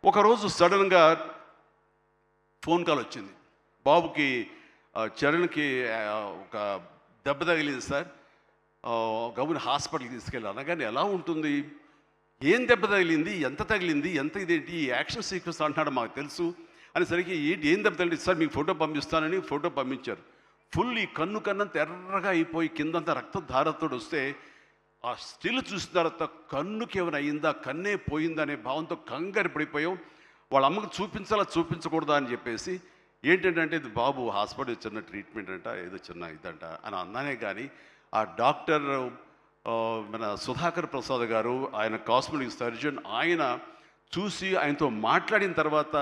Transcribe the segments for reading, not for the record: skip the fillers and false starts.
ఒకరోజు సడన్గా phone call వచ్చింది. బాబుకి చరణ్కి ఒక దెబ్బ తగిలింది సార్, గబుని హాస్పిటల్కి తీసుకెళ్ళి అనగానే ఎలా ఉంటుంది, ఏం దెబ్బ తగిలింది, ఎంత తగిలింది, ఎంత ఇదేంటి, ఈ యాక్షన్ సీక్వెన్స్ అంటున్నాడు మాకు తెలుసు అనేసరికి ఏం దెబ్బ తగిలింది సార్, మీకు ఫోటో పంపిస్తానని ఫోటో పంపించారు. ఫుల్ ఈ కన్ను కన్నంత ఎర్రగా అయిపోయి కిందంతా రక్తధారతో వస్తే ఆ స్టిల్ చూసిన తర్వాత కన్నుకి ఏమైనా అయిందా, కన్నే పోయిందా అనే భావంతో కంగారు పడిపోయాం. వాళ్ళ అమ్మకు చూపించాలా చూపించకూడదా అని చెప్పేసి ఏంటంటే ఇది బాబు హాస్పిటల్ చిన్న ట్రీట్మెంట్ అంట, ఏదో చిన్న ఇదంట అని అన్నానే కానీ ఆ డాక్టర్ మన సుధాకర్ ప్రసాద్ గారు, ఆయన కాస్మెటిక్ సర్జన్, ఆయన చూసి ఆయనతో మాట్లాడిన తర్వాత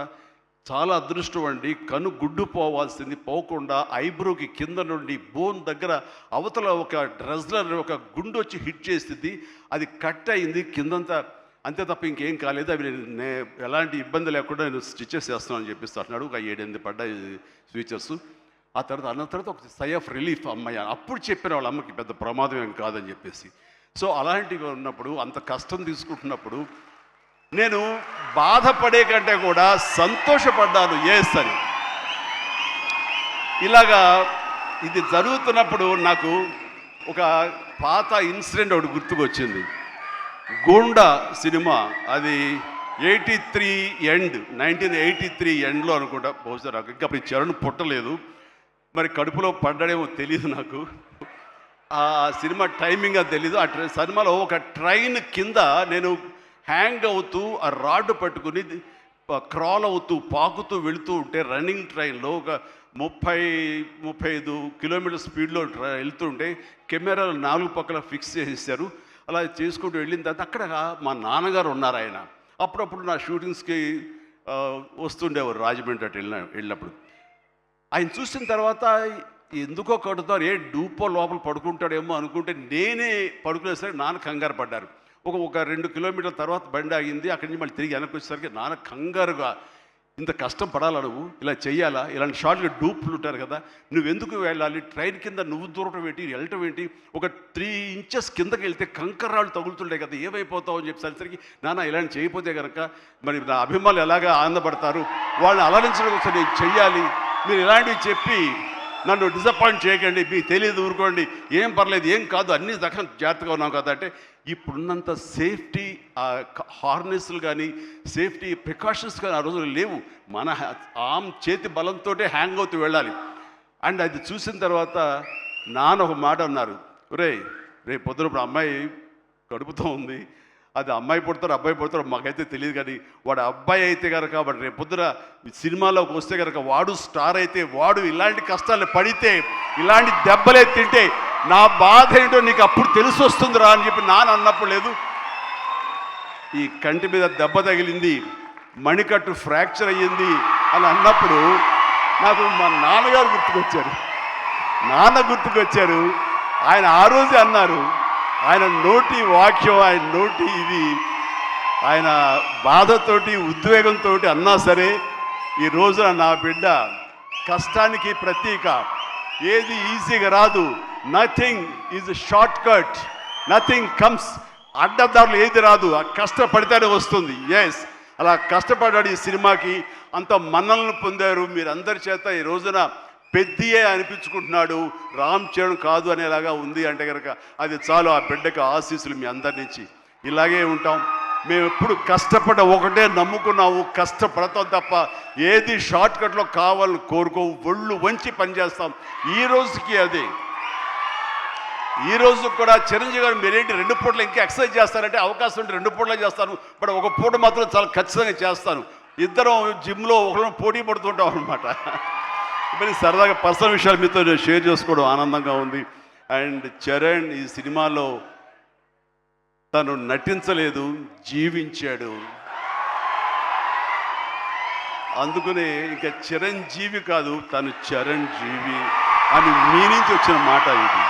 చాలా అదృష్టం అండి, కన్ను గుడ్డు పోవాల్సింది పోకుండా ఐబ్రోకి కింద నుండి బోన్ దగ్గర అవతల ఒక డ్రెస్లర్ ఒక గుండు వచ్చి హిట్ చేసింది, అది కట్ అయింది కిందంతా, అంతే తప్ప ఇంకేం కాలేదు, అవి ఎలాంటి ఇబ్బంది లేకుండా నేను స్టిచెస్ చేస్తున్నానని చెప్పేసి అంటున్నాడు. ఒక 7-8 పడ్డాయి ఫీచర్స్. ఆ తర్వాత అన్న తర్వాత ఒక సై ఆఫ్ రిలీఫ్ అమ్మాయి అప్పుడు చెప్పిన వాళ్ళ అమ్మకి పెద్ద ప్రమాదం ఏం కాదని చెప్పేసి. సో అలాంటివి ఉన్నప్పుడు, అంత కష్టం తీసుకుంటున్నప్పుడు నేను బాధపడే కంటే కూడా సంతోషపడ్డాను ఎస్ అని. ఇలాగా ఇది జరుగుతున్నప్పుడు నాకు ఒక పాత ఇన్సిడెంట్ ఒకటి గుర్తుకొచ్చింది. గూండా సినిమా, అది 1983 ఎండ్లో అనుకుంటా, బహుశా నాకు ఇంకా అప్పుడు చరణ్ పుట్టలేదు, మరి కడుపులో పడ్డాడేమో తెలియదు నాకు, ఆ సినిమా టైమింగ్ అది తెలీదు. ఆ సినిమాలో ఒక ట్రైన్ కింద నేను హ్యాంగ్ అవుతూ ఆ రాడ్ పట్టుకుని క్రాల్ అవుతూ పాకుతూ వెళుతూ ఉంటే, రన్నింగ్ ట్రైన్లో ఒక 30-35 కిలోమీటర్ స్పీడ్లో వెళ్తూ ఉంటే కెమెరాలు 4 పక్కల ఫిక్స్ చేసేసారు. అలా చేసుకుంటూ వెళ్ళిన తర్వాత అక్కడ మా నాన్నగారు ఉన్నారు. ఆయన అప్పుడప్పుడు నా షూటింగ్స్కి వస్తుండేవారు రాజమండ్రి అటు వెళ్ళినప్పుడు. ఆయన చూసిన తర్వాత ఎందుకో కడుతారు, డూపో లోపల పడుకుంటాడేమో అనుకుంటే నేనే పడుకునేసరికి నాన్న కంగారు పడ్డారు. ఒక 2 కిలోమీటర్ల తర్వాత బండి ఆగింది. అక్కడి నుంచి మళ్ళీ తిరిగి వెనక్కి వచ్చేసరికి నాన్న కంగారుగా, ఇంత కష్టం పడాలా నువ్వు, ఇలా చెయ్యాలా, ఇలాంటి షార్ట్గా డూప్లు ఉంటారు కదా, నువ్వెందుకు వెళ్ళాలి, ట్రైన్ కింద నువ్వు దూరటం ఏంటి, వెళ్ళటం ఏంటి, ఒక 3 ఇంచెస్ కిందకి వెళ్తే కంకర్రాళ్ళు తగులుతుండే కదా, ఏమైపోతావు అని చెప్పేసరికి, నాన్న ఇలాంటి చేయకపోతే కనుక మరి నా అభిమానులు ఎలాగా ఆనందపడతారు, వాళ్ళని అలరించడం కోసం నేను చెయ్యాలి, మీరు ఇలాంటివి చెప్పి నన్ను డిసప్పాయింట్ చేయకండి, మీకు తెలియదు ఊరుకోండి, ఏం పర్లేదు, ఏం కాదు, అన్ని రకం జాగ్రత్తగా ఉన్నాం కదా అంటే, ఇప్పుడున్నంత సేఫ్టీ హార్నెస్లు కానీ సేఫ్టీ ప్రికాషన్స్ కానీ ఆ రోజులు లేవు. మన చేతి బలంతో హ్యాంగ్ అవుతూ వెళ్ళాలి. అండ్ అది చూసిన తర్వాత నాన్న ఒక మాట అన్నారు, రేపు పొద్దున ఇప్పుడు అమ్మాయి కడుపుతో ఉంది, అది అమ్మాయి పుడతారు అబ్బాయి పుడతారు మాకైతే తెలియదు, కానీ వాడు అబ్బాయి అయితే కనుక వాడు రేపు పొద్దున సినిమాలోకి వస్తే కనుక వాడు స్టార్ అయితే, వాడు ఇలాంటి కష్టాలు పడితే, ఇలాంటి దెబ్బలే తింటే నా బాధ ఏంటో నీకు అప్పుడు తెలిసి వస్తుందిరా అని చెప్పి నాన్న అన్నప్పుడు లేదు. ఈ కంటి మీద దెబ్బ తగిలింది, మణికట్టు ఫ్రాక్చర్ అయ్యింది అని అన్నప్పుడు నాకు మా నాన్నగారు గుర్తుకొచ్చారు. ఆయన ఆ రోజే అన్నారు, ఆయన నోటి వాక్యం, ఆయన నోటి ఇది, ఆయన బాధతోటి ఉద్వేగంతో అన్నా సరే, ఈ రోజున నా బిడ్డ కష్టానికి ప్రతీక, ఏది ఈజీగా రాదు, nothing is short cut, nothing comes, అడ్డదారులు ఏది రాదు, ఆ కష్టపడితేనే వస్తుంది. ఎస్, అలా కష్టపడ్డాడు. ఈ సినిమాకి అంత మన్నలను పొందారు మీరందరి చేత. ఈ రోజున పెద్దయే అనిపించుకుంటున్నాడు, రామ్ చరణ్ కాదు అనేలాగా ఉంది అంటే కనుక అది చాలు. ఆ బిడ్డకి ఆశీస్సులు మీ అందరి నుంచి ఇలాగే ఉంటాం. మేము ఎప్పుడు కష్టపడ్డ ఒకటే నమ్ముకున్నాము, కష్టపడతాం తప్ప ఏది షార్ట్ కట్లో కావాలని కోరుకోవు, ఒళ్ళు వంచి పనిచేస్తాం. ఈ రోజుకి అదే. ఈ రోజు కూడా చిరంజీవి గారు మీరేంటి 2 పూటలు ఇంకా ఎక్సర్సైజ్ చేస్తారంటే, అవకాశం ఉంటే 2 పూటలే చేస్తాను, బట్ ఒక పూట మాత్రం చాలా ఖచ్చితంగా చేస్తాను. ఇద్దరం జిమ్లో ఒకరు పోటీ పడుతుంటాం అనమాట. మరి సరదాగా పర్సనల్ విషయాలు మీతో నేను షేర్ చేసుకోవడం ఆనందంగా ఉంది. అండ్ చరణ్ ఈ సినిమాలో తను నటించలేదు, జీవించాడు. అందుకనే ఇంకా చిరంజీవి కాదు, తను చరణ్ జీవి అని మీ నుంచి వచ్చిన మాట ఇది.